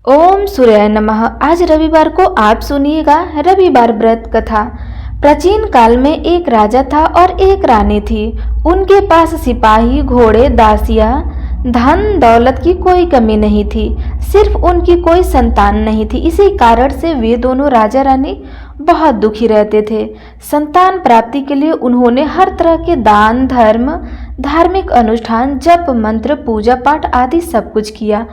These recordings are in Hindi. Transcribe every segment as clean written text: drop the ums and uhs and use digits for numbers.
ओम सूर्याय नमः। आज रविवार को आप सुनिएगा रविवार व्रत कथा। प्राचीन काल में एक राजा था और एक रानी थी। उनके पास सिपाही, घोड़े, दासियां, धन दौलत की कोई कमी नहीं थी। सिर्फ उनकी कोई संतान नहीं थी। इसी कारण से वे दोनों राजा रानी बहुत दुखी रहते थे। संतान प्राप्ति के लिए उन्होंने हर तरह के दान, धर्म, धार्मिक अनुष्ठान, जप, मंत्र, पूजा पाठ आदि सब कुछ किया,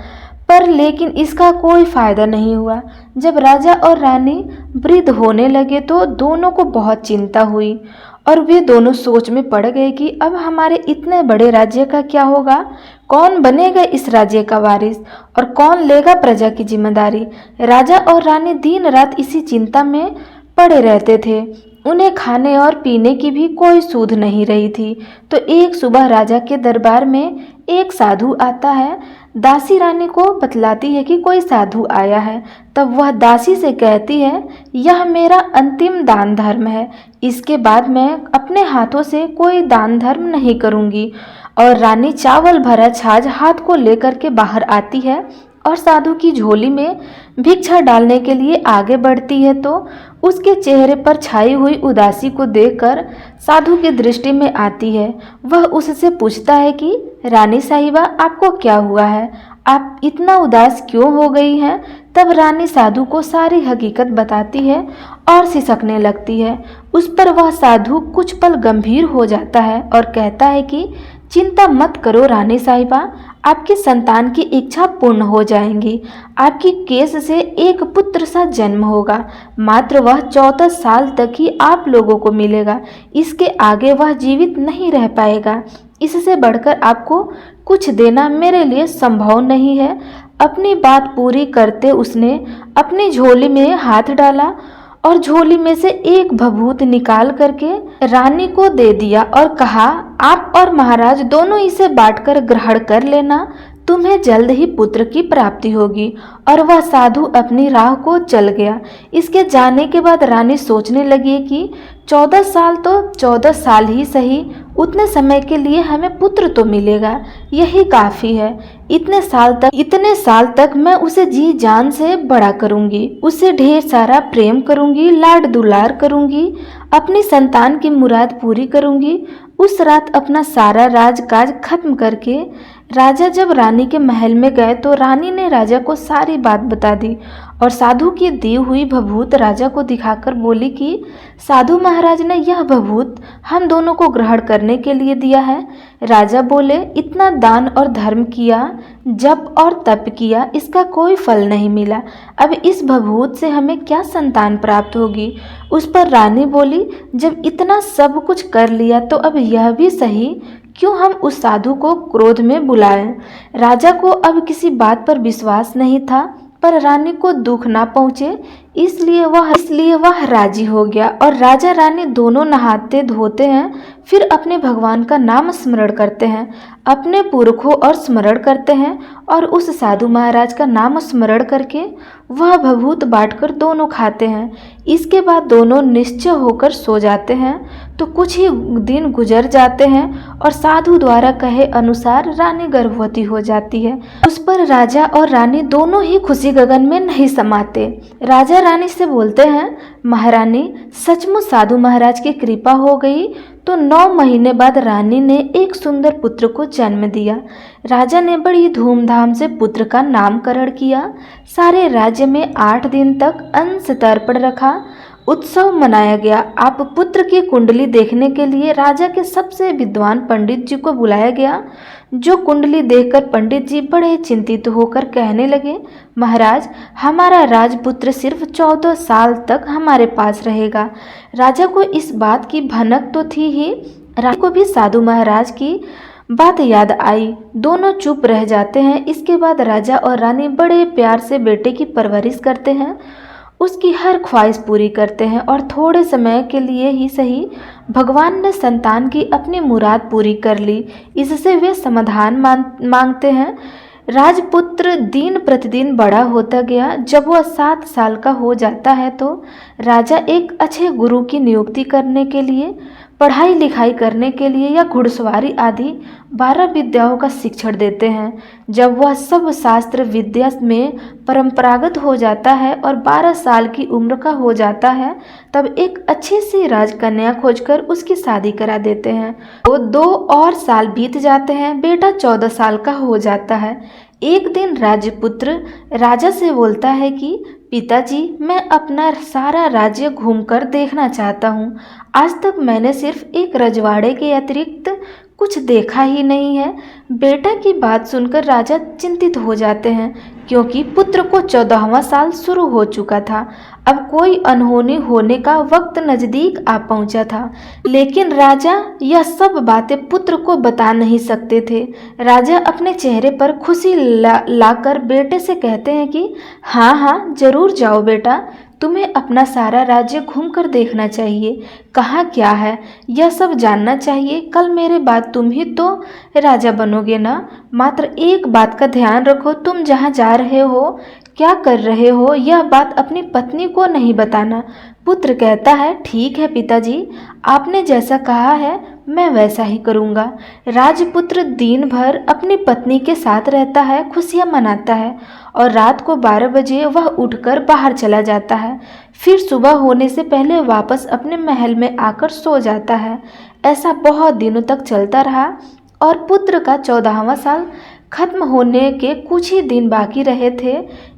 पर लेकिन इसका कोई फायदा नहीं हुआ। जब राजा और रानी वृद्ध होने लगे तो दोनों को बहुत चिंता हुई और वे दोनों सोच में पड़ गए कि अब हमारे इतने बड़े राज्य का क्या होगा, कौन बनेगा इस राज्य का वारिस और कौन लेगा प्रजा की जिम्मेदारी। राजा और रानी दिन रात इसी चिंता में पड़े रहते थे। उन्हें खाने और पीने की भी कोई सूध नहीं रही थी। तो एक सुबह राजा के दरबार में एक साधु आता है। दासी रानी को बतलाती है कि कोई साधु आया है। तब वह दासी से कहती है, यह मेरा अंतिम दान धर्म है, इसके बाद मैं अपने हाथों से कोई दान धर्म नहीं करूंगी। और रानी चावल भरा छाछ हाथ को लेकर के बाहर आती है और साधु की झोली में भिक्षा डालने के लिए आगे बढ़ती है तो उसके चेहरे पर छाई हुई उदासी को देखकर साधु की दृष्टि में आती है। वह उससे पूछता है कि रानी साहिबा, आपको क्या हुआ है, आप इतना उदास क्यों हो गई हैं। तब रानी साधु को सारी हकीकत बताती है और सिसकने लगती है। उस पर वह साधु कुछ पल गंभीर हो जाता है और कहता है कि चिंता मत करो रानी साहिबा, आपकी संतान की इच्छा पूर्ण हो जाएंगी। आपकी केस से एक पुत्र सा जन्म होगा। मात्र वह 14 साल तक ही आप लोगों को मिलेगा। इसके आगे वह जीवित नहीं रह पाएगा। इससे बढ़कर आपको कुछ देना मेरे लिए संभव नहीं है। अपनी बात पूरी करते उसने अपनी झोली में हाथ डाला और झोली में से एक भभूत निकाल करके रानी को दे दिया और कहा, आप और महाराज दोनों इसे बांटकर ग्रहण कर लेना, तुम्हें जल्द ही पुत्र की प्राप्ति होगी। और वह साधु अपनी राह को चल गया। इसके जाने के बाद रानी सोचने लगी कि 14 साल तो 14 साल ही सही, उतने समय के लिए हमें पुत्र तो मिलेगा, यही काफी है। इतने साल तक मैं उसे जी जान से बड़ा करूंगी, उसे ढेर सारा प्रेम करूंगी, लाड दुलार करूंगी, अपनी संतान की मुराद पूरी करूंगी। उस रात अपना सारा राजकाज खत्म करके राजा जब रानी के महल में गए तो रानी ने राजा को सारी बात बता दी और साधु की दी हुई भभूत राजा को दिखाकर बोली कि साधु महाराज ने यह भभूत हम दोनों को ग्रहण करने के लिए दिया है। राजा बोले, इतना दान और धर्म किया, जप और तप किया, इसका कोई फल नहीं मिला। अब इस भभूत से हमें क्या संतान प्राप्त होगी। उस पर रानी बोली, जब इतना सब कुछ कर लिया तो अब यह भी सही, क्यों हम उस साधु को क्रोध में बुलाएं। राजा को अब किसी बात पर विश्वास नहीं था, पर रानी को दुख ना पहुँचे इसलिए वह राजी हो गया। और राजा रानी दोनों नहाते धोते हैं, फिर अपने भगवान का नाम स्मरण करते हैं, अपने पुरखों और स्मरण करते हैं और उस साधु महाराज का नाम स्मरण करके वह भभूत बांटकर दोनों खाते हैं। इसके बाद दोनों निश्चय होकर सो जाते हैं। तो कुछ ही दिन गुजर जाते हैं और साधु द्वारा कहे अनुसार रानी गर्भवती हो जाती है। उस पर राजा और रानी दोनों ही खुशी गगन में नहीं समाते। राजा रानी से बोलते हैं, महारानी, सचमुच साधु महाराज की कृपा हो गई। तो 9 महीने बाद रानी ने एक सुंदर पुत्र को जन्म दिया। राजा ने बड़ी धूमधाम से पुत्र का नामकरण किया। सारे राज्य में 8 दिन तक अंश तर्पण रखा, उत्सव मनाया गया। आप पुत्र की कुंडली देखने के लिए राजा के सबसे विद्वान पंडित जी को बुलाया गया। जो कुंडली देखकर पंडित जी बड़े चिंतित होकर कहने लगे, महाराज, हमारा राजपुत्र सिर्फ 14 साल तक हमारे पास रहेगा। राजा को इस बात की भनक तो थी ही, रानी को भी साधु महाराज की बात याद आई। दोनों चुप रह जाते हैं। इसके बाद राजा और रानी बड़े प्यार से बेटे की परवरिश करते हैं, उसकी हर ख्वाहिश पूरी करते हैं और थोड़े समय के लिए ही सही भगवान ने संतान की अपनी मुराद पूरी कर ली। इससे वे समाधान मांगते हैं। राजपुत्र दिन प्रतिदिन बड़ा होता गया। जब वह 7 साल का हो जाता है तो राजा एक अच्छे गुरु की नियुक्ति करने के लिए पढ़ाई लिखाई करने के लिए या घुड़सवारी आदि 12 विद्याओं का शिक्षण देते हैं। जब वह सब शास्त्र विद्या में परंपरागत हो जाता है और 12 साल की उम्र का हो जाता है, तब एक अच्छी सी राजकन्या खोजकर उसकी शादी करा देते हैं। तो 2 और साल बीत जाते हैं, बेटा 14 साल का हो जाता है। एक दिन राजपुत्र राजा से बोलता है कि पिताजी, मैं अपना सारा राज्य घूमकर देखना चाहता हूँ। आज तक मैंने सिर्फ एक रजवाड़े के अतिरिक्त कुछ देखा ही नहीं है। बेटा की बात सुनकर राजा चिंतित हो जाते हैं, क्योंकि पुत्र को 14वां साल शुरू हो चुका था। अब कोई अनहोनी होने का वक्त नजदीक आ पहुंचा था, लेकिन राजा यह सब बातें पुत्र को बता नहीं सकते थे। राजा अपने चेहरे पर खुशी लाकर बेटे से कहते हैं कि हाँ हाँ, जरूर जाओ बेटा, तुम्हें अपना सारा राज्य घूमकर देखना चाहिए। कहाँ क्या है यह सब जानना चाहिए। कल मेरे बाद तुम ही तो राजा बनोगे ना। मात्र एक बात का ध्यान रखो, तुम जहाँ जा रहे हो, क्या कर रहे हो, यह बात अपनी पत्नी को नहीं बताना। पुत्र कहता है ठीक है पिताजी, आपने जैसा कहा है मैं वैसा ही करूँगा। राजपुत्र दिन भर अपनी पत्नी के साथ रहता है, खुशियाँ मनाता है और रात को 12 बजे वह उठकर बाहर चला जाता है। फिर सुबह होने से पहले वापस अपने महल में आकर सो जाता है। ऐसा बहुत दिनों तक चलता रहा और पुत्र का 14वां साल खत्म होने के कुछ ही दिन बाकी रहे थे।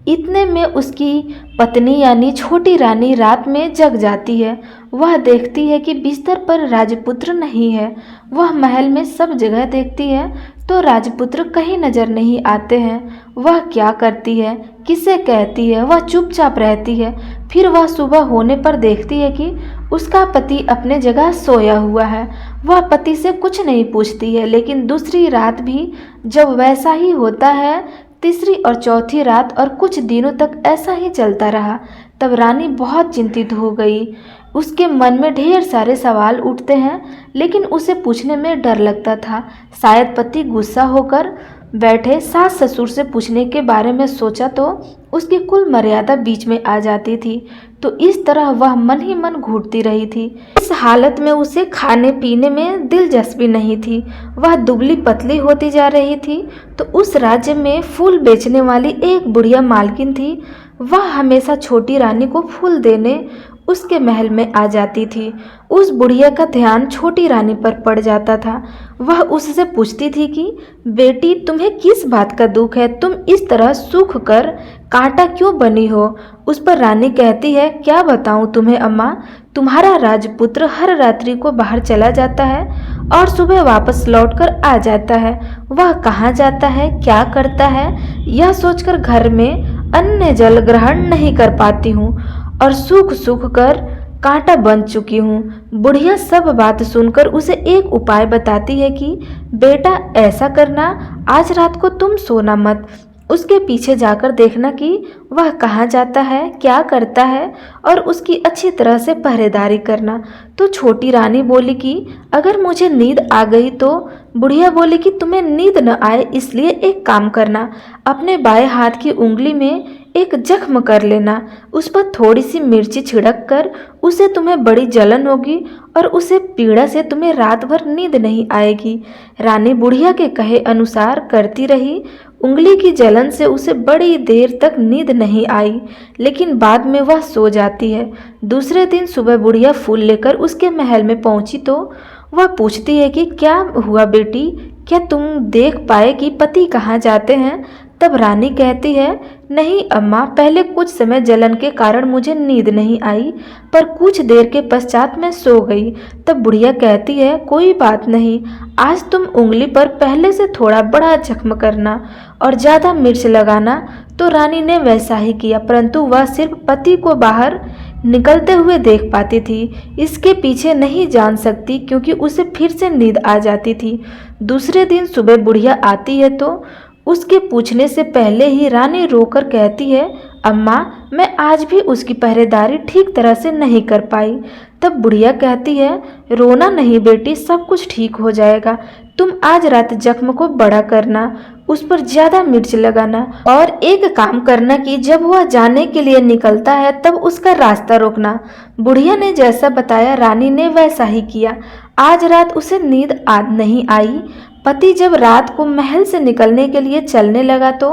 इतने में उसकी पत्नी यानी छोटी रानी रात में जग जाती है। वह देखती है कि बिस्तर पर राजपुत्र नहीं है। वह महल में सब जगह देखती है तो राजपुत्र कहीं नजर नहीं आते हैं। वह क्या करती है, किसे कहती है, वह चुपचाप रहती है। फिर वह सुबह होने पर देखती है कि उसका पति अपने जगह सोया हुआ है। वह पति से कुछ नहीं पूछती है, लेकिन दूसरी रात भी जब वैसा ही होता है, तीसरी और चौथी रात और कुछ दिनों तक ऐसा ही चलता रहा। तब रानी बहुत चिंतित हो गई। उसके मन में ढेर सारे सवाल उठते हैं, लेकिन उसे पूछने में डर लगता था। शायद पति गुस्सा होकर बैठे सास ससुर से पूछने के बारे में सोचा तो उसकी कुल मर्यादा बीच में आ जाती थी। तो इस तरह वह मन ही मन घूटती रही थी। इस हालत में उसे खाने पीने में दिलचस्पी नहीं थी। वह दुबली पतली होती जा रही थी। तो उस राज्य में फूल बेचने वाली एक बुढ़िया मालकिन थी। वह हमेशा छोटी रानी को फूल देने उसके महल में आ जाती थी। उस बुढ़िया का ध्यान छोटी रानी पर पड़ जाता था। वह उससे पूछती थी कि बेटी, तुम्हें किस बात का दुख है, तुम इस तरह सूख कर कांटा क्यों बनी हो। उस पर रानी कहती है, क्या बताऊं तुम्हें अम्मा, तुम्हारा राजपुत्र हर रात्रि को बाहर चला जाता है और सुबह वापस लौटकर आ जाता है। वह कहाँ जाता है, क्या करता है, यह सोचकर घर में अन्न जल ग्रहण नहीं कर पाती हूँ और सूख सूख कर कांटा बन चुकी हूँ। बुढ़िया सब बात सुनकर उसे एक उपाय बताती है कि बेटा ऐसा करना, आज रात को तुम सोना मत, उसके पीछे जाकर देखना कि वह कहाँ जाता है, क्या करता है और उसकी अच्छी तरह से पहरेदारी करना। तो छोटी रानी बोली कि अगर मुझे नींद आ गई तो। बुढ़िया बोली कि तुम्हें नींद न आए इसलिए एक काम करना, अपने बाएं हाथ की उंगली में एक जख्म कर लेना, उस पर थोड़ी सी मिर्ची छिड़क कर, उसे तुम्हें बड़ी जलन होगी और उसे पीड़ा से तुम्हें रात भर नींद नहीं आएगी। रानी बुढ़िया के कहे अनुसार करती रही। उंगली की जलन से उसे बड़ी देर तक नींद नहीं आई, लेकिन बाद में वह सो जाती है। दूसरे दिन सुबह बुढ़िया फूल लेकर उसके महल में पहुंची तो वह पूछती है कि क्या हुआ बेटी, क्या तुम देख पाए कि पति कहाँ जाते हैं। तब रानी कहती है, नहीं अम्मा, पहले कुछ समय जलन के कारण मुझे नींद नहीं आई, पर कुछ देर के पश्चात मैं सो गई। तब बुढ़िया कहती है, कोई बात नहीं, आज तुम उंगली पर पहले से थोड़ा बड़ा जख्म करना और ज़्यादा मिर्च लगाना। तो रानी ने वैसा ही किया, परंतु वह सिर्फ पति को बाहर निकलते हुए देख पाती थी, इसके पीछे नहीं जान सकती, क्योंकि उसे फिर से नींद आ जाती थी। दूसरे दिन सुबह बुढ़िया आती है तो उसके पूछने से पहले ही रानी रोकर कहती है, अम्मा, मैं आज भी उसकी पहरेदारी ठीक तरह से नहीं कर पाई। तब बुढ़िया कहती है, रोना नहीं बेटी, सब कुछ ठीक हो जाएगा। तुम आज रात जख्म को बड़ा करना, उस पर ज्यादा मिर्च लगाना और एक काम करना कि जब वह जाने के लिए निकलता है तब उसका रास्ता रोकना। बुढ़िया ने जैसा बताया रानी ने वैसा ही किया। आज रात उसे नींद नहीं आई। पति जब रात को महल से निकलने के लिए चलने लगा तो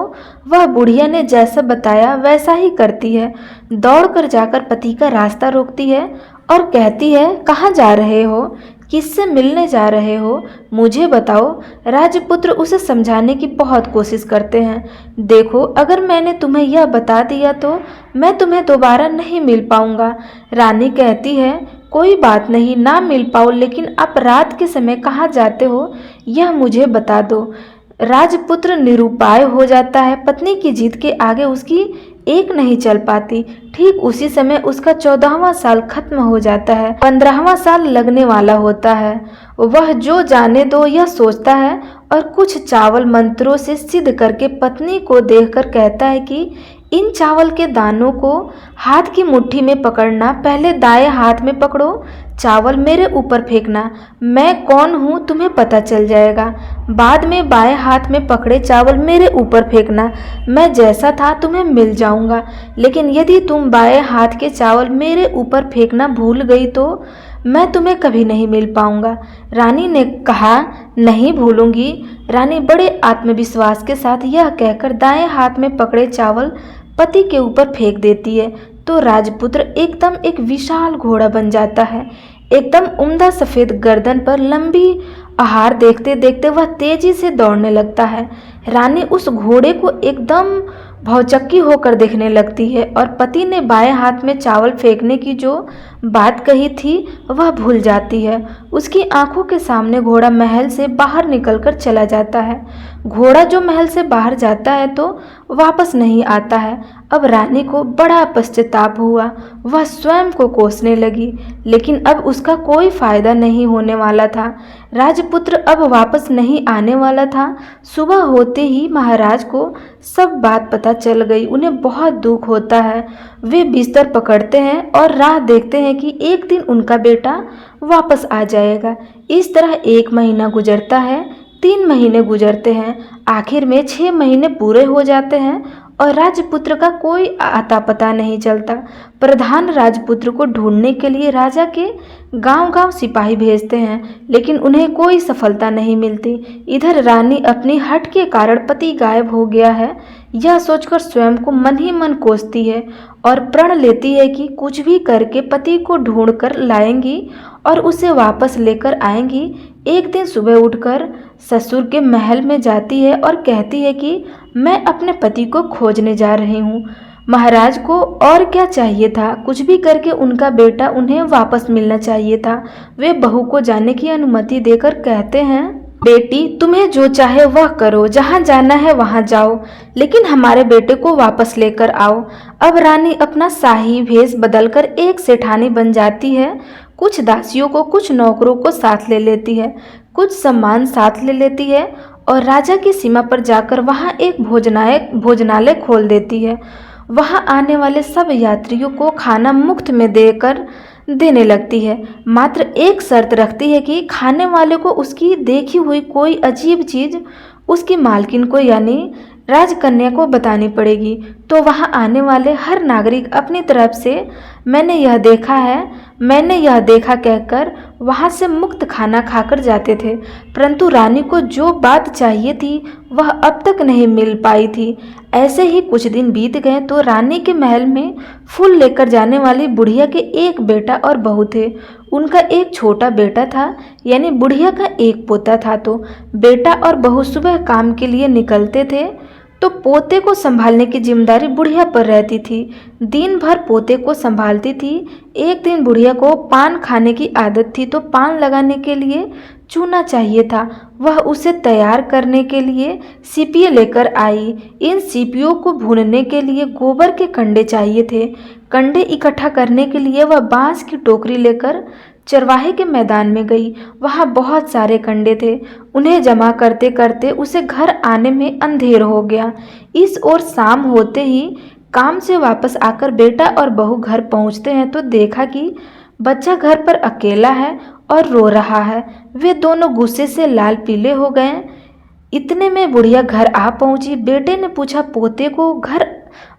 वह बुढ़िया ने जैसा बताया वैसा ही करती है। दौड़कर जाकर पति का रास्ता रोकती है और कहती है, कहाँ जा रहे हो, किससे मिलने जा रहे हो, मुझे बताओ। राजपुत्र उसे समझाने की बहुत कोशिश करते हैं। देखो, अगर मैंने तुम्हें यह बता दिया तो मैं तुम्हें दोबारा नहीं मिल पाऊंगा। रानी कहती है, कोई बात नहीं, ना मिल पाओ, लेकिन आप रात के समय कहाँ जाते हो यह मुझे बता दो। राजपुत्र निरुपाय हो जाता है। पत्नी की जिद के आगे उसकी एक नहीं चल पाती। ठीक उसी समय उसका 14वां साल खत्म हो जाता है। 15वां साल लगने वाला होता है। वह जो जाने दो यह सोचता है और कुछ चावल मंत्रों से सिद्ध करके पत्नी को देखकर कहता है कि इन चावल के दानों को हाथ की मुट्ठी में पकड़ना, पहले दाएं हाथ में पकड़ो, चावल मेरे ऊपर फेंकना, मैं कौन हूँ तुम्हें पता चल जाएगा। बाद में बाएं हाथ में पकड़े चावल मेरे ऊपर फेंकना, मैं जैसा था तुम्हें मिल जाऊंगा। लेकिन यदि तुम बाएं हाथ के चावल मेरे ऊपर फेंकना भूल गई तो मैं तुम्हें कभी नहीं मिल पाऊंगा। रानी ने कहा, नहीं भूलूंगी। रानी बड़े आत्मविश्वास के साथ यह कहकर दाएं हाथ में पकड़े चावल पति के ऊपर फेंक देती है तो राजपुत्र एकदम एक विशाल घोड़ा बन जाता है। एकदम उम्दा सफेद गर्दन पर लंबी आहार देखते देखते वह तेजी से दौड़ने लगता है। रानी उस घोड़े को एकदम भौचक्की होकर देखने लगती है और पति ने बाएं हाथ में चावल फेंकने की जो बात कही थी वह भूल जाती है। उसकी आंखों के सामने घोड़ा महल से बाहर निकलकर चला जाता है। घोड़ा जो महल से बाहर जाता है तो वापस नहीं आता है। अब रानी को बड़ा पश्चाताप हुआ। वह स्वयं को कोसने लगी, लेकिन अब उसका कोई फायदा नहीं होने वाला था। राजपुत्र अब वापस नहीं आने वाला था। सुबह होते ही महाराज को सब बात पता चल गई। उन्हें बहुत दुख होता है। वे बिस्तर पकड़ते हैं और राह देखते हैं कि एक दिन उनका बेटा वापस आ जाएगा। इस तरह 1 महीना गुजरता है, 3 महीने गुजरते हैं, आखिर में 6 महीने पूरे हो जाते हैं और राजपुत्र का कोई आता पता नहीं चलता। प्रधान राजपुत्र को ढूंढने के लिए राजा के गांव-गांव सिपाही भेजते हैं, लेकिन उन्हें कोई सफलता नहीं मिलती। इधर रानी अपनी हठ के कारण पति गायब हो गया है यह सोचकर स्वयं को मन ही मन कोसती है और प्रण लेती है कि कुछ भी करके पति को ढूंढ कर लाएंगी और उसे वापस लेकर आएंगी। एक दिन सुबह उठकर ससुर के महल में जाती है और कहती है कि मैं अपने पति को खोजने जा रही हूँ। महाराज को और क्या चाहिए था, कुछ भी करके उनका बेटा उन्हें वापस मिलना चाहिए था। वे बहू को जाने की अनुमति देकर कहते हैं, बेटी तुम्हें जो चाहे वह करो, जहाँ जाना है वहाँ जाओ, लेकिन हमारे बेटे को वापस लेकर आओ। अब रानी अपना शाही भेष बदलकर एक सेठानी बन जाती है। कुछ दासियों को, कुछ नौकरों को साथ ले लेती है, कुछ सामान साथ ले लेती है और राजा की सीमा पर जाकर वहाँ एक भोजनालय खोल देती है। वहाँ आने वाले सब यात्रियों को खाना मुफ्त में देने लगती है। मात्र एक शर्त रखती है कि खाने वाले को उसकी देखी हुई कोई अजीब चीज उसकी मालकिन को यानी राजकन्या को बतानी पड़ेगी। तो वहां आने वाले हर नागरिक अपनी तरफ से मैंने यह देखा कहकर वहां से मुक्त खाना खाकर जाते थे। परंतु रानी को जो बात चाहिए थी वह अब तक नहीं मिल पाई थी। ऐसे ही कुछ दिन बीत गए तो रानी के महल में फूल लेकर जाने वाली बुढ़िया के एक बेटा और बहू थे। उनका एक छोटा बेटा था, यानी बुढ़िया का एक पोता था। तो बेटा और बहू सुबह काम के लिए निकलते थे तो पोते को संभालने की जिम्मेदारी बुढ़िया पर रहती थी। दिन भर पोते को संभालती थी। एक दिन बुढ़िया को पान खाने की आदत थी तो पान लगाने के लिए चूना चाहिए था। वह उसे तैयार करने के लिए सीपियाँ लेकर आई। इन सीपियों को भूनने के लिए गोबर के कंडे चाहिए थे। कंडे इकट्ठा करने के लिए वह बांस की टोकरी लेकर चरवाहे के मैदान में गई। वहां बहुत सारे कंडे थे। उन्हें जमा करते करते उसे घर आने में अंधेर हो गया। इस ओर शाम होते ही काम से वापस आकर बेटा और बहू घर पहुंचते हैं तो देखा कि बच्चा घर पर अकेला है और रो रहा है। वे दोनों गुस्से से लाल पीले हो गए। इतने में बुढ़िया घर आ पहुंची। बेटे ने पूछा, पोते को घर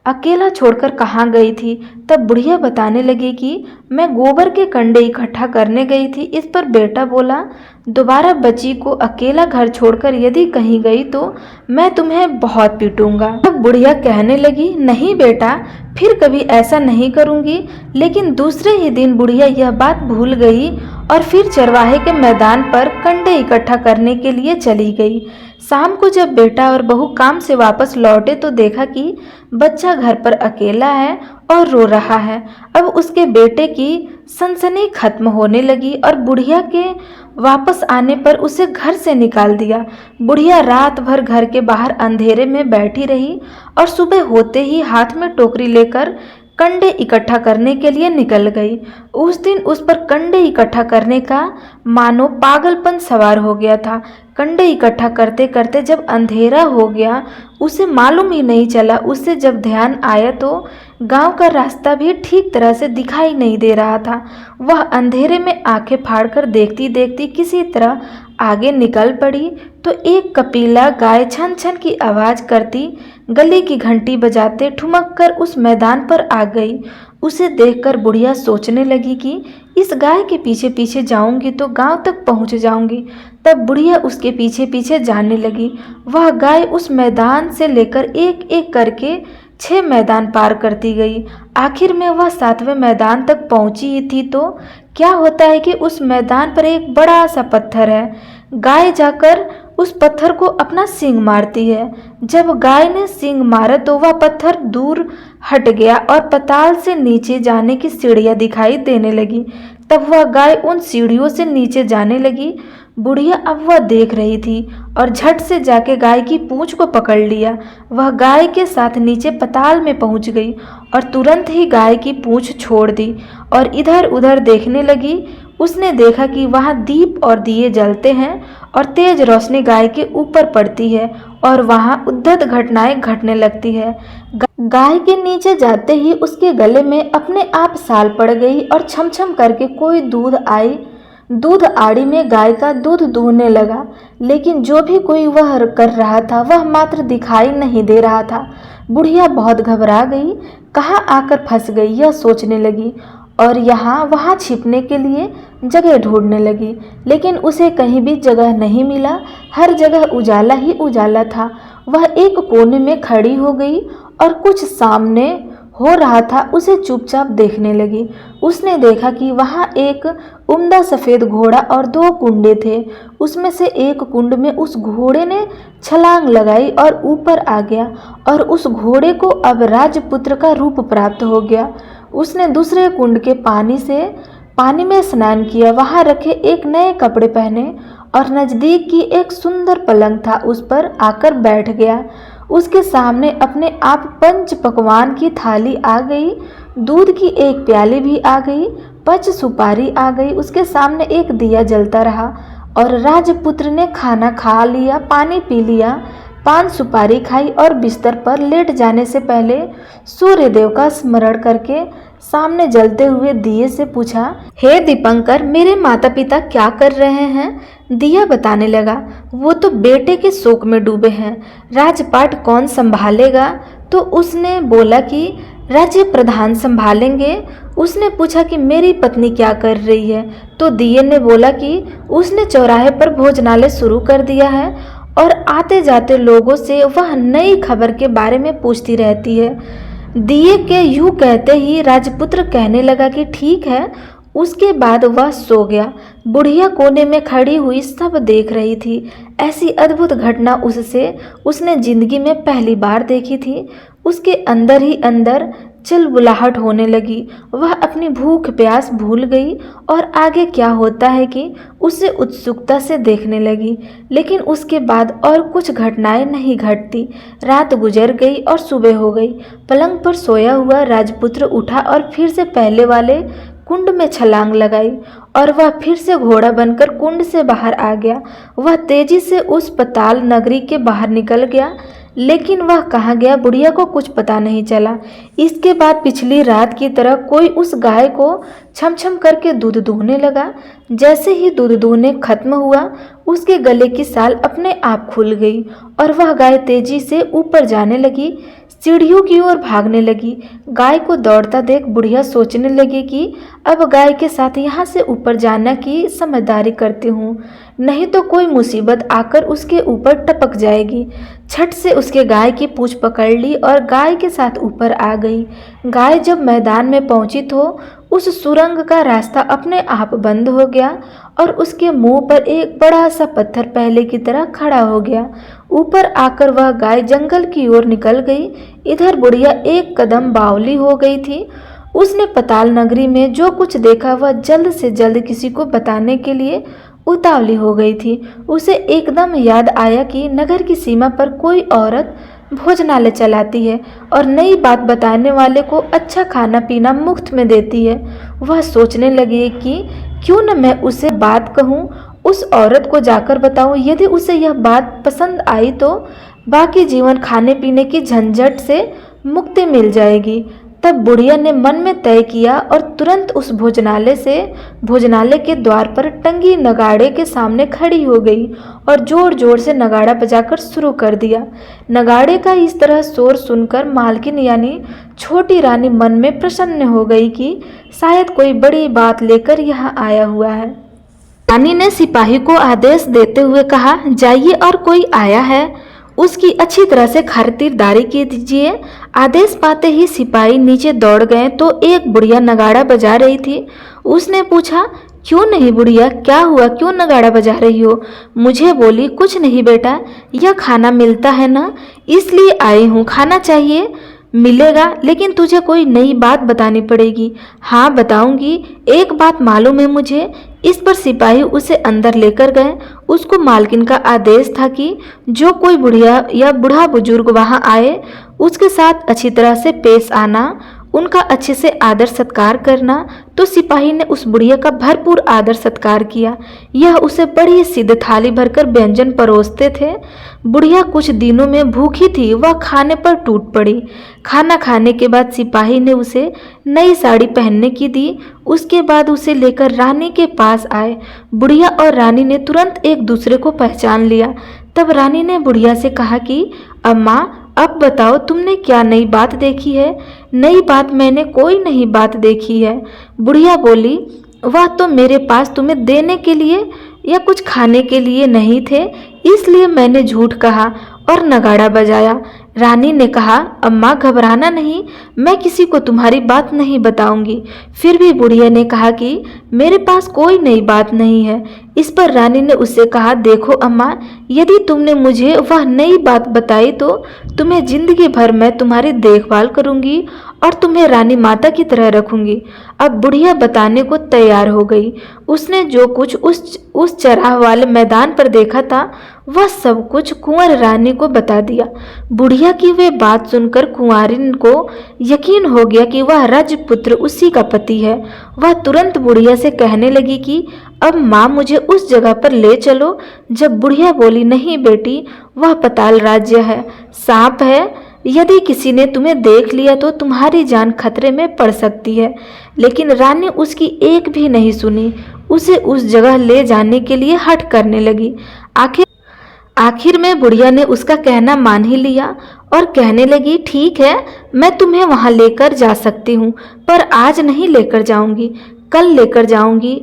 अकेला छोड़कर कहाँ गई थी। तब बुढ़िया बताने लगी कि मैं गोबर के कंडे इकट्ठा करने गई थी। इस पर बेटा बोला, दोबारा बच्ची को अकेला घर छोड़कर यदि कहीं गई तो मैं तुम्हें बहुत पीटूंगा। तब बुढ़िया कहने लगी, नहीं बेटा, फिर कभी ऐसा नहीं करूंगी। लेकिन दूसरे ही दिन बुढ़िया यह बात भूल गई और फिर चरवाहे के मैदान पर कंडे इकट्ठा करने के लिए चली गई। शाम को जब बेटा और बहू काम से वापस लौटे तो देखा कि बच्चा घर पर अकेला है और रो रहा है। अब उसके बेटे की सनसनी खत्म होने लगी और बुढ़िया के वापस आने पर उसे घर से निकाल दिया। बुढ़िया रात भर घर के बाहर अंधेरे में बैठी रही और सुबह होते ही हाथ में टोकरी लेकर कंडे इकट्ठा करने के लिए निकल गई। उस दिन उस पर कंडे इकट्ठा करने का मानो पागलपन सवार हो गया था। कंडे इकट्ठा करते करते जब अंधेरा हो गया उसे मालूम ही नहीं चला। उससे जब ध्यान आया तो गांव का रास्ता भी ठीक तरह से दिखाई नहीं दे रहा था। वह अंधेरे में आंखें फाड़कर देखती देखती किसी तरह आगे निकल पड़ी तो एक कपिला गाय छन छन की आवाज करती गली की घंटी बजाते ठुमक कर उस मैदान पर आ गई। उसे देखकर बुढ़िया सोचने लगी कि इस गाय के पीछे पीछे जाऊंगी तो गांव तक पहुंच जाऊंगी। तब बुढ़िया उसके पीछे पीछे जाने लगी। वह गाय उस मैदान से लेकर एक एक करके 6 मैदान पार करती गई। आखिर में वह 7वें मैदान तक पहुंची ही थी तो क्या होता है कि उस मैदान पर एक बड़ा सा पत्थर है। गाय जाकर उस पत्थर को अपना सींग मारती है। जब गाय ने सींग मारा तो वह पत्थर दूर हट गया और पाताल से नीचे जाने की सीढ़ियां दिखाई देने लगी। तब वह गाय उन सीढ़ियों से नीचे जाने लगी। बुढ़िया अब वह देख रही थी और झट से जाके गाय की पूंछ को पकड़ लिया। वह गाय के साथ नीचे पाताल में पहुंच गई और तुरंत ही गाय की पूंछ छोड़ दी और इधर उधर देखने लगी। उसने देखा कि वहां दीप और दिए जलते हैं और तेज रोशनी गाय के ऊपर पड़ती है और वहां उद्भट घटनाएं घटने लगती है। गाय के नीचे जाते ही उसके गले में अपने आप साल पड़ गई और छम छम करके कोई दूध आड़ी में गाय का दूध दूहने लगा। लेकिन जो भी कोई वह कर रहा था वह मात्र दिखाई नहीं दे रहा था। बुढ़िया बहुत घबरा गई, कहाँ आकर फंस गई यह सोचने लगी और यहाँ वहाँ छिपने के लिए जगह ढूंढने लगी। लेकिन उसे कहीं भी जगह नहीं मिला, हर जगह उजाला ही उजाला था। वह एक कोने में खड़ी हो गई और कुछ सामने हो रहा था उसे चुपचाप देखने लगी। उसने देखा कि वहाँ एक उम्दा सफ़ेद घोड़ा और 2 कुंडे थे। उसमें से एक कुंड में उस घोड़े ने छलांग लगाई और ऊपर आ गया और उस घोड़े को अब राजपुत्र का रूप प्राप्त हो गया। उसने दूसरे कुंड के पानी में स्नान किया, वहां रखे एक नए कपड़े पहने और नजदीक की एक सुंदर पलंग था उस पर आकर बैठ गया। उसके सामने अपने आप 5 पकवान की थाली आ गई, दूध की एक प्याली भी आ गई, 5 सुपारी आ गई। उसके सामने एक दिया जलता रहा और राजपुत्र ने खाना खा लिया, पानी पी लिया, 5 सुपारी खाई और बिस्तर पर लेट जाने से पहले सूर्यदेव का स्मरण करके सामने जलते हुए दिए से पूछा, हे दीपंकर, मेरे माता पिता क्या कर रहे हैं? दिया बताने लगा, वो तो बेटे के शोक में डूबे हैं, राजपाट कौन संभालेगा? तो उसने बोला कि राज्य प्रधान संभालेंगे। उसने पूछा कि मेरी पत्नी क्या कर रही है? तो दिये ने बोला कि उसने चौराहे पर भोजनालय शुरू कर दिया है और आते जाते लोगों से वह नई खबर के बारे में पूछती रहती है। दिये के यूं कहते ही राजपुत्र कहने लगा कि ठीक है। उसके बाद वह सो गया। बुढ़िया कोने में खड़ी हुई सब देख रही थी। ऐसी अद्भुत घटना उसने जिंदगी में पहली बार देखी थी। उसके अंदर ही अंदर चिलबुलाहट होने लगी। वह अपनी भूख प्यास भूल गई और आगे क्या होता है कि उसे उत्सुकता से देखने लगी। लेकिन उसके बाद और कुछ घटनाएं नहीं घटती। रात गुजर गई और सुबह हो गई। पलंग पर सोया हुआ राजपुत्र उठा और फिर से पहले वाले कुंड में छलांग लगाई और वह फिर से घोड़ा बनकर कुंड से बाहर आ गया। वह तेजी से उस पाताल नगरी के बाहर निकल गया, लेकिन वह कहाँ गया बुढ़िया को कुछ पता नहीं चला। इसके बाद पिछली रात की तरह कोई उस गाय को छम छम करके दूध दूहने लगा। जैसे ही दूध दूहने खत्म हुआ, उसके गले की साल अपने आप खुल गई और वह गाय तेजी से ऊपर जाने लगी। सीढ़ियों की ओर भागने लगी। गाय को दौड़ता देख बुढ़िया सोचने लगी कि अब गाय के साथ यहाँ से ऊपर जाना की समझदारी करती हूँ, नहीं तो कोई मुसीबत आकर उसके ऊपर टपक जाएगी। झट से उसके गाय की पूंछ पकड़ ली और गाय के साथ ऊपर आ गई। गाय जब मैदान में पहुंची तो उस सुरंग का रास्ता अपने आप बंद हो गया और उसके मुंह पर एक बड़ा सा पत्थर पहले की तरह खड़ा हो गया। ऊपर आकर वह गाय जंगल की ओर निकल गई। इधर बुढ़िया एक कदम बावली हो गई थी। उसने पताल नगरी में जो कुछ देखा वह जल्द से जल्द किसी को बताने के लिए उतावली हो गई थी। उसे एकदम याद आया कि नगर की सीमा पर कोई औरत भोजनालय चलाती है और नई बात बताने वाले को अच्छा खाना पीना मुफ्त में देती है। वह सोचने लगी कि क्यों न मैं उसे बात कहूँ, उस औरत को जाकर बताऊं। यदि उसे यह बात पसंद आई तो बाकी जीवन खाने पीने की झंझट से मुक्ति मिल जाएगी। तब बुढ़िया ने मन में तय किया और तुरंत उस भोजनालय के द्वार पर टंगी नगाड़े के सामने खड़ी हो गई और जोर जोर से नगाड़ा बजाकर शुरू कर दिया। नगाड़े का इस तरह शोर सुनकर मालकिन यानी छोटी रानी मन में प्रसन्न हो गई कि शायद कोई बड़ी बात लेकर यहाँ आया हुआ है। रानी ने सिपाही को आदेश देते हुए कहा, जाइए और कोई आया है उसकी अच्छी तरह से खातिरदारी कीजिए। आदेश पाते ही सिपाही नीचे दौड़ गए तो एक बुढ़िया नगाड़ा बजा रही थी। उसने पूछा, क्यों नहीं बुढ़िया, क्या हुआ, क्यों नगाड़ा बजा रही हो? मुझे बोली, कुछ नहीं बेटा, यह खाना मिलता है ना, इसलिए आई हूँ। खाना चाहिए? मिलेगा, लेकिन तुझे कोई नई बात बतानी पड़ेगी। हाँ बताऊंगी, एक बात मालूम है मुझे। इस पर सिपाही उसे अंदर लेकर गए। उसको मालकिन का आदेश था कि जो कोई बुढ़िया या बूढ़ा बुजुर्ग वहां आए उसके साथ अच्छी तरह से पेश आना, उनका अच्छे से आदर सत्कार करना। तो सिपाही ने उस बुढ़िया का भरपूर आदर सत्कार किया। यह उसे बड़ी सिद्ध थाली भरकर व्यंजन परोसते थे। बुढ़िया कुछ दिनों में भूखी थी, वह खाने पर टूट पड़ी। खाना खाने के बाद सिपाही ने उसे नई साड़ी पहनने की दी। उसके बाद उसे लेकर रानी के पास आए। बुढ़िया और रानी ने तुरंत एक दूसरे को पहचान लिया। तब रानी ने बुढ़िया से कहा कि अम्मा, अब बताओ तुमने क्या नई बात देखी है? नई बात मैंने कोई नई बात देखी है। बुढ़िया बोली, वह तो मेरे पास तुम्हें देने के लिए या कुछ खाने के लिए नहीं थे, इसलिए मैंने झूठ कहा और नगाड़ा बजाया। रानी ने कहा, अम्मा घबराना नहीं, मैं किसी को तुम्हारी बात नहीं बताऊंगी। फिर भी बुढ़िया ने कहा कि मेरे पास कोई नई बात नहीं है। इस पर रानी ने उससे कहा, देखो अम्मा, यदि तुमने मुझे वह नई बात बताई तो तुम्हें जिंदगी भर मैं तुम्हारी देखभाल करूंगी और तुम्हें रानी माता की तरह रखूंगी। अब बुढ़िया बताने को तैयार हो गई। उसने जो कुछ उस चराह वाले मैदान पर देखा था वह सब कुछ कुंवर रानी को बता दिया। बुढ़िया की वे बात सुनकर कुंवारिन को यकीन हो गया कि वह राजपुत्र उसी का पति है। वह तुरंत बुढ़िया से कहने लगी कि अब माँ मुझे उस जगह पर ले चलो। जब बुढ़िया बोली, नहीं बेटी, वह पताल राज्य है, सांप है, यदि किसी ने तुम्हें देख लिया तो तुम्हारी जान खतरे में पड़ सकती है। लेकिन रानी उसकी एक भी नहीं सुनी, उसे उस जगह ले जाने के लिए हठ करने लगी। आखिर में बुढ़िया ने उसका कहना मान ही लिया और कहने लगी, ठीक है, मैं तुम्हें वहां लेकर जा सकती हूँ, पर आज नहीं लेकर जाऊंगी, कल लेकर जाऊंगी।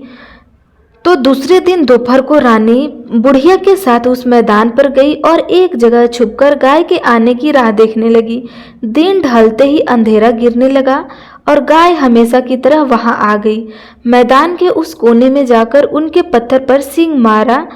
तो दूसरे दिन दोपहर को रानी बुढ़िया के साथ उस मैदान पर गई और एक जगह छुपकर गाय के आने की राह देखने लगी। दिन ढलते ही अंधेरा गिरने लगा और गाय हमेशा की तरह वहां आ गई। मैदान के उस कोने में जाकर उनके पत्थर पर सींग मारा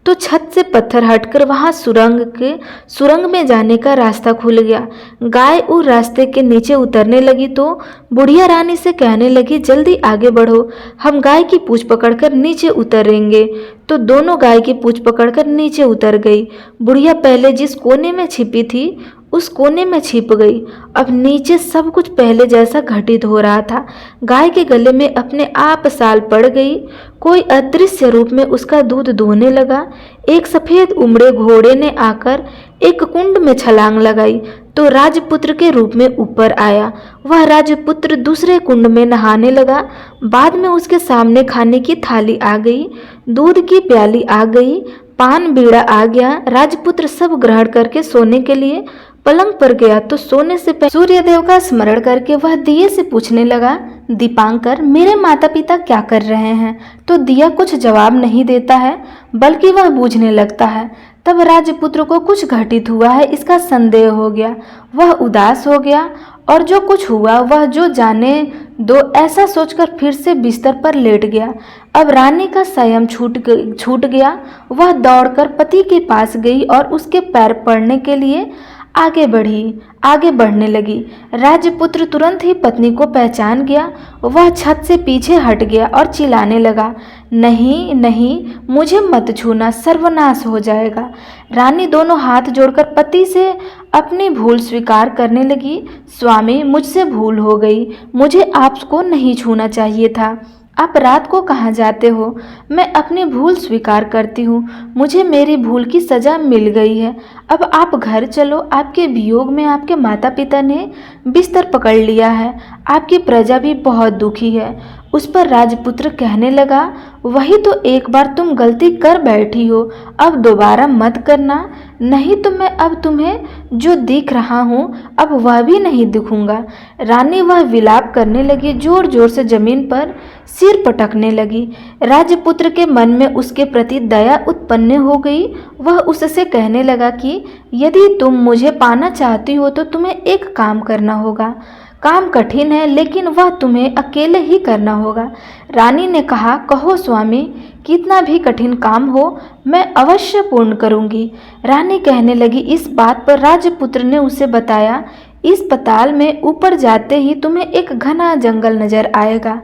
तो छत से पत्थर हटकर वहां सुरंग में जाने का रास्ता खुल गया। गाय उस रास्ते के नीचे उतरने लगी तो बुढ़िया रानी से कहने लगी, जल्दी आगे बढ़ो, हम गाय की पूंछ पकड़कर नीचे उतरेंगे। तो दोनों गाय की पूंछ पकड़कर नीचे उतर गई। बुढ़िया पहले जिस कोने में छिपी थी उस कोने में छिप गई। अब नीचे सब कुछ पहले जैसा घटित हो रहा था। गाय के गले में अपने आप साल पड़ गई। कोई अदृश्य रूप में उसका दूध दूहने लगा। एक सफेद उमड़े घोड़े ने आकर एक कुंड में छलांग लगाई तो राजपुत्र के रूप में ऊपर आया। वह राजपुत्र दूसरे कुंड में नहाने लगा। बाद में उसके सामने खाने की थाली आ गई, दूध की प्याली आ गई, पान बीड़ा आ गया। राजपुत्र सब ग्रहण करके सोने के लिए पलंग पर गया तो सोने से पहले सूर्यदेव का स्मरण करके वह दिए से पूछने लगा, दीपांकर, मेरे माता पिता क्या कर रहे हैं? तो दिया कुछ जवाब नहीं देता है, बल्कि वह बूझने लगता है। तब राजपुत्र को कुछ घटित हुआ है इसका संदेह हो गया। वह उदास हो गया और जो कुछ हुआ वह जो जाने दो ऐसा सोचकर फिर से बिस्तर पर लेट गया। अब रानी का संयम छूट गया। वह दौड़कर पति के पास गई और उसके पैर पड़ने के लिए आगे बढ़ने लगी। राजपुत्र तुरंत ही पत्नी को पहचान गया। वह छत से पीछे हट गया और चिल्लाने लगा, नहीं नहीं, मुझे मत छूना, सर्वनाश हो जाएगा। रानी दोनों हाथ जोड़कर पति से अपनी भूल स्वीकार करने लगी। स्वामी, मुझसे भूल हो गई, मुझे आपको नहीं छूना चाहिए था। आप रात को कहाँ जाते हो? मैं अपनी भूल स्वीकार करती हूँ। मुझे मेरी भूल की सजा मिल गई है। अब आप घर चलो। आपके वियोग में आपके माता पिता ने बिस्तर पकड़ लिया है। आपकी प्रजा भी बहुत दुखी है। उस पर राजपुत्र कहने लगा, वही तो एक बार तुम गलती कर बैठी हो, अब दोबारा मत करना, नहीं तो मैं अब तुम्हें जो दिख रहा हूँ अब वह भी नहीं दिखूंगा। रानी वह विलाप करने लगी, जोर जोर से जमीन पर सिर पटकने लगी। राजपुत्र के मन में उसके प्रति दया उत्पन्न हो गई। वह उससे कहने लगा कि यदि तुम मुझे पाना चाहती हो तो तुम्हें एक काम करना होगा। काम कठिन है, लेकिन वह तुम्हें अकेले ही करना होगा। रानी ने कहा, कहो स्वामी, कितना भी कठिन काम हो मैं अवश्य पूर्ण करूंगी। रानी कहने लगी, इस बात पर राजपुत्र ने उसे बताया, इस पताल में ऊपर जाते ही तुम्हें एक घना जंगल नजर आएगा।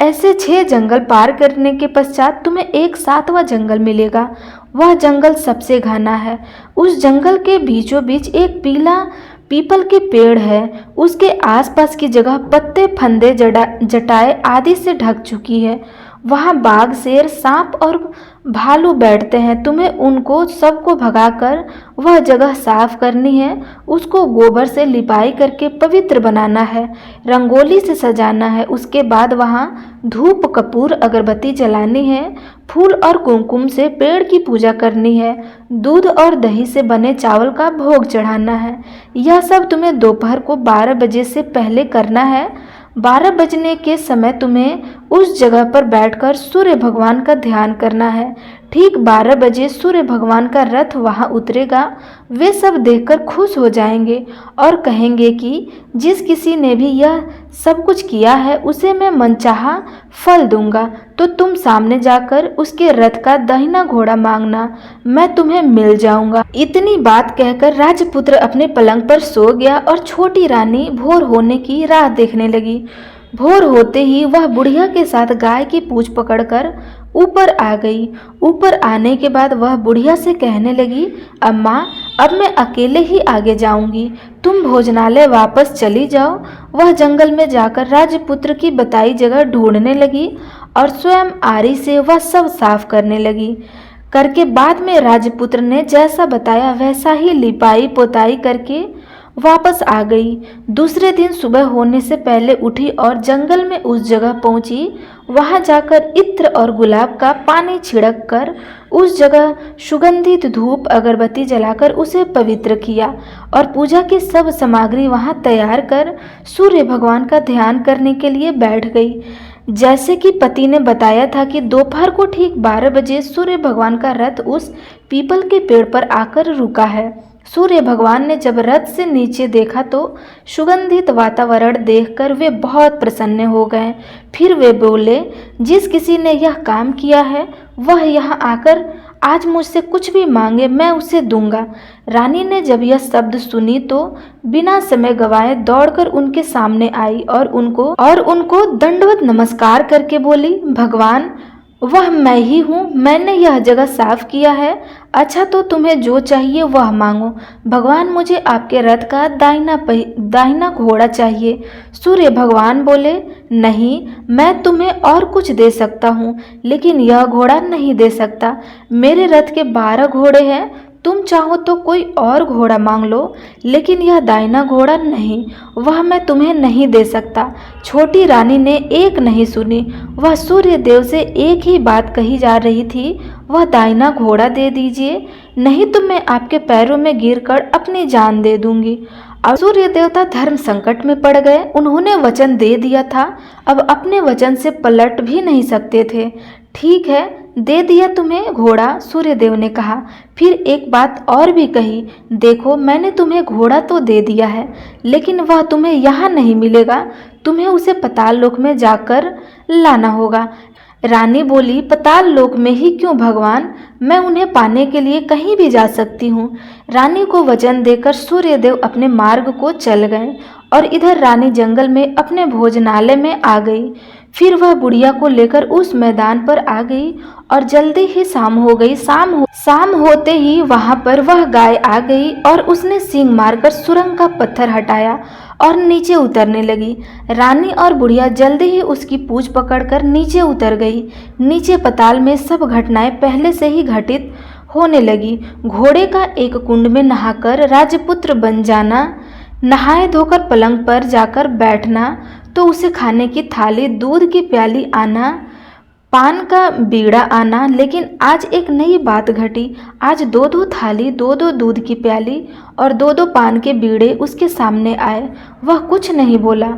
ऐसे 6 जंगल पार करने के पश्चात तुम्हें एक 7वां जंगल मिलेगा। वह जंगल सबसे घना है। उस जंगल के बीचों बीच एक पीपल के पेड़ है। उसके आसपास की जगह पत्ते, फंदे, जटाएं आदि से ढक चुकी है। वहाँ बाघ, शेर, सांप और भालू बैठते हैं। तुम्हें उनको सबको भगाकर वह जगह साफ करनी है। उसको गोबर से लिपाई करके पवित्र बनाना है, रंगोली से सजाना है। उसके बाद वहाँ धूप, कपूर, अगरबत्ती जलानी है। फूल और कुमकुम से पेड़ की पूजा करनी है। दूध और दही से बने चावल का भोग चढ़ाना है। यह सब तुम्हें दोपहर को 12 बजे से पहले करना है। 12 बजने के समय तुम्हें उस जगह पर बैठकर सूर्य भगवान का ध्यान करना है। ठीक 12 बजे सूर्य भगवान का रथ वहां उतरेगा। वे सब देखकर खुश हो जाएंगे और कहेंगे कि जिस किसी ने भी यह सब कुछ किया है उसे मैं मनचाहा फल दूंगा। तो तुम सामने जाकर उसके रथ का दाहिना घोड़ा मांगना, मैं तुम्हें मिल जाऊंगा। इतनी बात कहकर राजपुत्र अपने पलंग पर सो गया और छोटी रानी भोर होने की राह देखने लगी। भोर होते ही वह बुढ़िया के साथ गाय की पूंछ पकड़कर ऊपर आ गई। ऊपर आने के बाद वह बुढ़िया से कहने लगी, अम्मा, अब मैं अकेले ही आगे जाऊंगी, तुम भोजनालय वापस चली जाओ। वह जंगल में जाकर राजपुत्र की बताई जगह ढूंढने लगी और स्वयं आरी से वह सब साफ करने लगी। करके बाद में राजपुत्र ने जैसा बताया वैसा ही लिपाई पोताई करके वापस आ गई। दूसरे दिन सुबह होने से पहले उठी और जंगल में उस जगह पहुंची। वहां जाकर इत्र और गुलाब का पानी छिड़क कर उस जगह सुगंधित धूप, अगरबत्ती जलाकर उसे पवित्र किया और पूजा की सब सामग्री वहां तैयार कर सूर्य भगवान का ध्यान करने के लिए बैठ गई। जैसे कि पति ने बताया था कि दोपहर को ठीक 12 बजे सूर्य भगवान का रथ उस पीपल के पेड़ पर आकर रुका है। सूर्य भगवान ने जब रथ से नीचे देखा तो सुगंधित वातावरण देखकर वे बहुत प्रसन्न हो गए। फिर वे बोले, जिस किसी ने यह काम किया है वह यहाँ आकर आज मुझसे कुछ भी मांगे मैं उसे दूंगा। रानी ने जब यह शब्द सुनी तो बिना समय गवाए दौड़कर उनके सामने आई और उनको दंडवत नमस्कार करके बोली, भगवान, वह मैं ही हूँ, मैंने यह जगह साफ किया है। अच्छा, तो तुम्हें जो चाहिए वह मांगो। भगवान, मुझे आपके रथ का दाहिना घोड़ा चाहिए। सूर्य भगवान बोले, नहीं, मैं तुम्हें और कुछ दे सकता हूँ, लेकिन यह घोड़ा नहीं दे सकता। मेरे रथ के 12 घोड़े हैं, तुम चाहो तो कोई और घोड़ा मांग लो, लेकिन यह दाहिना घोड़ा नहीं, वह मैं तुम्हें नहीं दे सकता। छोटी रानी ने एक नहीं सुनी। वह सूर्य देव से एक ही बात कही जा रही थी। वह दाहिना घोड़ा दे दीजिए, नहीं तो मैं आपके पैरों में गिरकर अपनी जान दे दूंगी। अब सूर्य देवता धर्म संकट में पड़ गए। उन्होंने वचन दे दिया था, अब अपने वचन से पलट भी नहीं सकते थे। ठीक है, दे दिया तुम्हें घोड़ा, सूर्यदेव ने कहा। फिर एक बात और भी कही, देखो मैंने तुम्हें घोड़ा तो दे दिया है, लेकिन वह तुम्हें यहाँ नहीं मिलेगा, तुम्हें उसे पाताल लोक में जाकर लाना होगा। रानी बोली, पाताल लोक में ही क्यों भगवान, मैं उन्हें पाने के लिए कहीं भी जा सकती हूँ। रानी को वचन देकर सूर्यदेव अपने मार्ग को चल गए और इधर रानी जंगल में अपने भोजनालय में आ गई। फिर वह बुढ़िया को लेकर उस मैदान पर आ गई और जल्दी ही शाम हो गई। शाम होते ही वहां पर वह गाय आ गई और उसने सींग मारकर सुरंग का पत्थर हटाया और नीचे उतरने लगी। रानी और बुढ़िया जल्दी ही उसकी पूंछ पकड़कर नीचे उतर गई। नीचे पाताल में सब घटनाएं पहले से ही घटित होने लगी। घोड़े का एक कुंड में नहाकर राजपुत्र बन जाना, नहाए धोकर पलंग पर जाकर बैठना, तो उसे खाने की थाली, दूध की प्याली आना, पान का बीड़ा आना। लेकिन आज एक नई बात घटी। आज दो दो थाली, दो दो दूध की प्याली और दो दो पान के बीड़े उसके सामने आए। वह कुछ नहीं बोला।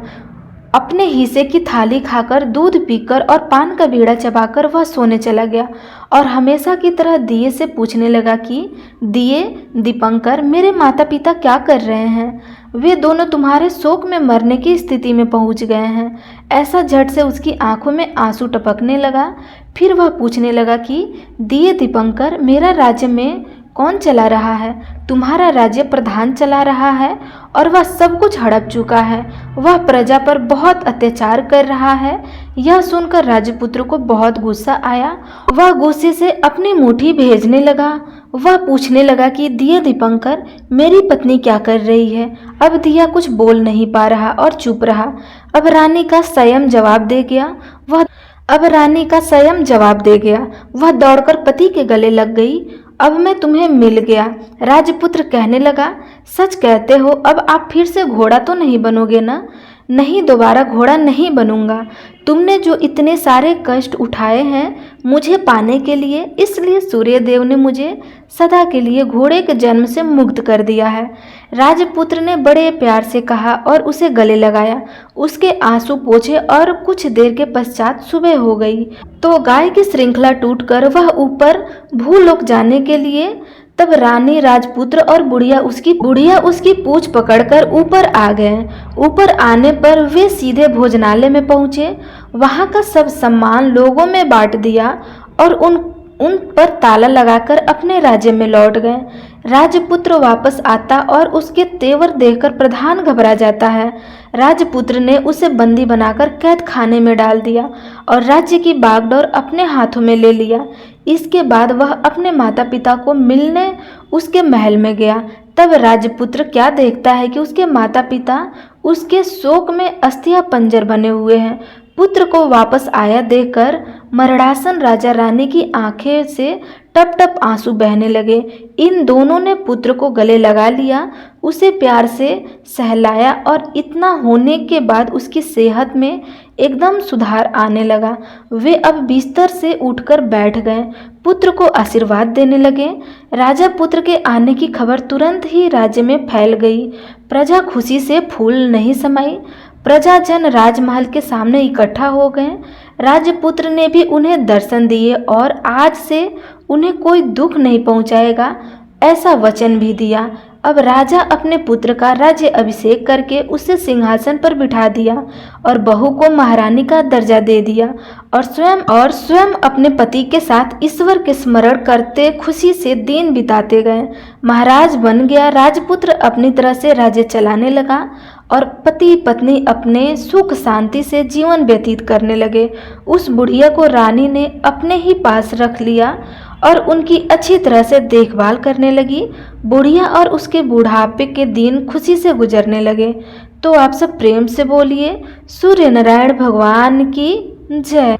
अपने हिस्से की थाली खाकर, दूध पीकर और पान का बीड़ा चबाकर वह सोने चला गया और हमेशा की तरह दिए से पूछने लगा कि दिए, दीपंकर, मेरे माता पिता क्या कर रहे हैं? वे दोनों तुम्हारे शोक में मरने की स्थिति में पहुंच गए हैं। ऐसा झट से उसकी आंखों में आंसू टपकने लगा। फिर वह पूछने लगा कि दिए, दीपंकर, मेरा राज्य में कौन चला रहा है? तुम्हारा राज्य प्रधान चला रहा है और वह सब कुछ हड़प चुका है। वह प्रजा पर बहुत अत्याचार कर रहा है। यह सुनकर राजपुत्र को बहुत गुस्सा आया। वह गुस्से से अपनी मुट्ठी भेजने लगा। वह पूछने लगा कि दिए, दीपंकर, मेरी पत्नी क्या कर रही है? अब दिया कुछ बोल नहीं पा रहा और चुप रहा। अब रानी का स्वयं जवाब दे गया। वह दौड़कर पति के गले लग गई। अब मैं तुम्हें मिल गया। राजपुत्र कहने लगा, सच कहते हो? अब आप फिर से घोड़ा तो नहीं बनोगे ना? नहीं, दोबारा घोड़ा नहीं बनूंगा। तुमने जो इतने सारे कष्ट उठाए हैं मुझे पाने के लिए, इसलिए सूर्यदेव ने मुझे सदा के लिए घोड़े के जन्म से मुक्त कर दिया है। राजपुत्र ने बड़े प्यार से कहा और उसे गले लगाया। उसके आंसू पोंछे और कुछ देर के पश्चात सुबह हो गई तो गाय की श्रृंखला टूटकर वह ऊपर भूलोक जाने के लिए। तब रानी, राजपुत्र और बुढ़िया उसकी पूंछ पकड़कर ऊपर आ गए। ऊपर आने पर वे सीधे भोजनालय में पहुंचे। वहां का सब सामान लोगों में बांट दिया और उन पर ताला लगाकर अपने राज्य में लौट गए। राजपुत्र वापस आता और उसके तेवर देखकर प्रधान घबरा जाता है। राजपुत्र ने उसे बंदी बनाकर कैद खाने में डाल दिया और राज्य की बागडोर अपने हाथों में ले लिया। इसके बाद वह अपने माता पिता को मिलने उसके महल में गया। तब राजपुत्र क्या देखता है कि उसके माता पिता उसके शोक में अस्थिया पंजर बने हुए हैं। पुत्र को वापस आया देखकर मरड़ासन राजा रानी की आंखें से टप टप आंसू बहने लगे। इन दोनों ने पुत्र को गले लगा लिया, उसे प्यार से सहलाया और इतना होने के बाद उसकी सेहत में एकदम सुधार आने लगा। वे अब बिस्तर से उठकर बैठ गए, पुत्र को आशीर्वाद देने लगे। राजा पुत्र के आने की खबर तुरंत ही राज्य में फैल गई। प्रजा खुशी से फूल नहीं समाई। प्रजाजन राजमहल के सामने इकट्ठा हो गए। राजपुत्र ने भी उन्हें दर्शन दिए और आज से उन्हें कोई दुख नहीं पहुंचाएगा, ऐसा वचन भी दिया। अब राजा अपने पुत्र का राज्य अभिषेक करके उसे सिंहासन पर बिठा दिया और बहू को महारानी का दर्जा दे दिया और स्वयं अपने पति के साथ ईश्वर के स्मरण करते खुशी से दिन बिताते गए। महाराज बन गया। राजपुत्र अपनी तरह से राज्य चलाने लगा और पति पत्नी अपने सुख शांति से जीवन व्यतीत करने लगे। उस बुढ़िया को रानी ने अपने ही पास रख लिया और उनकी अच्छी तरह से देखभाल करने लगी। बुढ़िया और उसके बुढ़ापे के दिन खुशी से गुजरने लगे। तो आप सब प्रेम से बोलिए, सूर्य नारायण भगवान की जय।